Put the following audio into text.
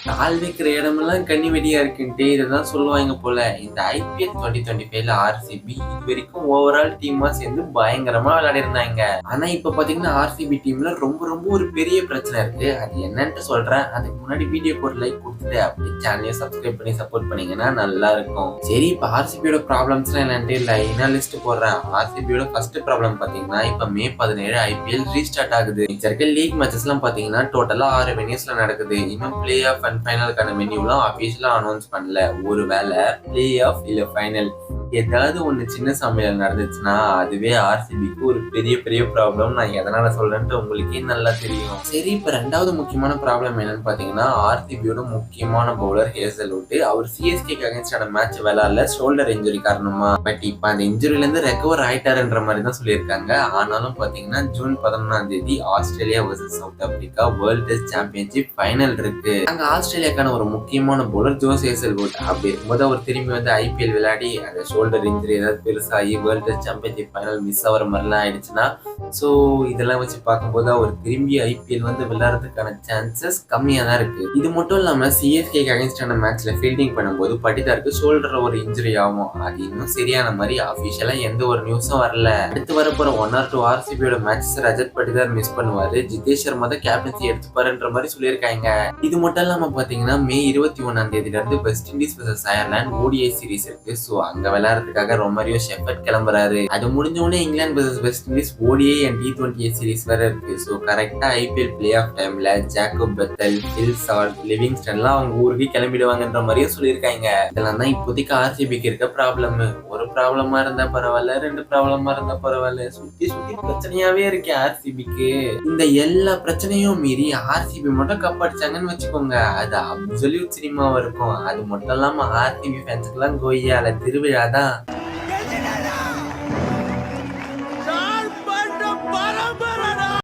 கால் வைக்கிற இடமெல்லாம் கண்ணி வெடியா இருக்குன்ட்டு இதைதான் சொல்லுவாங்க போல. இந்த ஐபிஎல் 2025ல ஆர்சிபி இது வரைக்கும் ஓவரால் டீமா சேர்ந்து பயங்கரமா விளையாடி இருந்தாங்க. ஆனா இப்ப பாத்தீங்கன்னா ஆர்சிபி டீம்ல ரொம்ப ரொம்ப ஒரு பெரிய பிரச்சனை இருக்கு. அது என்னன்னு சொல்றேன். அதுக்கு முன்னாடி வீடியோக்கு ஒரு லைக் கொடுத்துட்டு அப்படியே சேனலையும் சப்ஸ்கிரைப் பண்ணி சப்போர்ட் பண்ணீங்கன்னா நல்லா இருக்கும். சரி, இப்ப ஆர்சிபியோட ப்ராப்ளம்ஸ் என்னன்ட்டு லைனா லிஸ்ட் போடுறேன். ஆர்சிபியோட ஃபர்ஸ்ட் ப்ராப்ளம் பாத்தீங்கன்னா இப்ப மே 17 ஐபிஎல் ரீஸ்டார்ட் ஆகுது. இருக்க லீக் மேட்சஸ் எல்லாம் பாத்தீங்கன்னா டோட்டலா 6 வெனியூஸ்ல நடக்குது. இன்னும் பிளே ஆஃப் அண்ட் ஃபைனலுக்கான வென்யூலாம் அபிஷியலா அனௌன்ஸ் பண்ணல. ஒருவேளை பிளே ஆஃப் இல்ல ஃபைனல் ஏதாவது ஒண்ணு சின்ன சமையல் நடந்துச்சுன்னா அதுவே ஆர்சிபிக்கு ஒரு பெரிய பெரிய ப்ராப்ளம். நான் எதனால சொல்றேன்ட்டு உங்களுக்கே நல்லா தெரியும். சரி, இப்ப ரெண்டாவது முக்கியமான ப்ராப்ளம் என்னன்னு பாத்தீங்கன்னா ஆர்சிபியோட முக்கியமான பவுலர் ஹேசல்வுட். அவர் சிஎஸ்கேக்கு அகைன்ஸ்டான மேட்ச் விளையாடல, ஷோல்டர் இன்ஜுரி காரணமா. பட் இப்ப அந்த இன்ஜுரில இருந்து ரெக்கவர் ஆயிட்டாருன்ற மாதிரி தான் சொல்லியிருக்காங்க. ஆனாலும் பாத்தீங்கன்னா June 11 Australia versus south Africa world test championship final இருக்கு. அங்க ஆஸ்திரேலியாக்கான ஒரு முக்கியமான பவுலர் ஜோஸ் ஹேசல்வுட். அப்படி இருக்கும்போது அவர் திரும்பி வந்து ஐபிஎல் விளையாடி அந்த ஷோல்டர் இன்ஜுரி ஏதாவது பெருசாகி world test championship final miss ஆகிற மாதிரிலாம் ஆயிடுச்சுன்னா ஸோ இதெல்லாம் வச்சு பார்க்கும்போது அவர் திரும்பி ஐபிஎல் வந்து விளையாடுறதுக்கான சான்சஸ் கம்மியாக தான் இருக்கு. இது மட்டும் இல்லாம சிஎஸ்கேக்கு அகைன்ஸ்டான மேட்ச்ல ஃபீல்டிங் பண்ணும்போது பட்டிதாருக்கு ஷோல்டர்ல ஒரு இன்ஜுரி ஆகும். அது இன்னும் சரியான மாதிரி அபிஷியலா எந்த ஒரு நியூஸும் வரல. அடுத்து வரப்போற 1 or 2 ஆர்சிபியோட மேட்சஸ் ரஜத் பட்டிதார் மிஸ் பண்ணுவாரு, ஜிதேஷ் சர்மா தான் கேப்டன்சி எடுத்துப்பாருன்ற மாதிரி சொல்லியிருக்காங்க. இது மட்டும் இல்லாம பாத்தீங்கன்னா மே 21 இருந்து west Indies versus Ireland ODI series இருக்கு. ஸோ அங்க விளையாடுறதுக்காக ரொமாரியோ ஷெஃபர்ட் கிளம்புறாரு. அது முடிஞ்ச உடனே England versus west Indies ODI and T20 series வேற இருக்கு. ஸோ கரெக்டா ஐபிஎல் பிளே ஆஃப் டைம்ல ஜாக்கப் பெத்தல், ஹில் சால்ட், லிவிங்ஸ்டன்லாம் அவங்க ஊருக்கு கிளம்பிடுவாங்கன்ற மாதிரியும் சொல்லியிருக்காங்க. இதெல்லாம் தான் இப்போதைக்கு ஆர்சிபிக்கு இருக்க ப்ராப்ளம். ஒரு ப்ராப்ளமா இருந்தா பரவாயில்ல, 2 ப்ராப்ளமா இருந்தா பரவாயில்ல, சுத்தி சுத்தி பிரச்சனையாவே இருக்கு ஆர்சிபிக்கு. இந்த எல்லா பிரச்சனையும் மீறி ஆர்சிபி மட்டும் கப் அடிச்சாங்கன்னு வச்சுக்கோங்க, அது அப்சல்யூட் சினிமாவா இருக்கும். அது மட்டும் இல்லாம ஆர்சிபி ஃபேன்ஸுக்கு எல்லாம் கோய்யால திருவிழாதான்.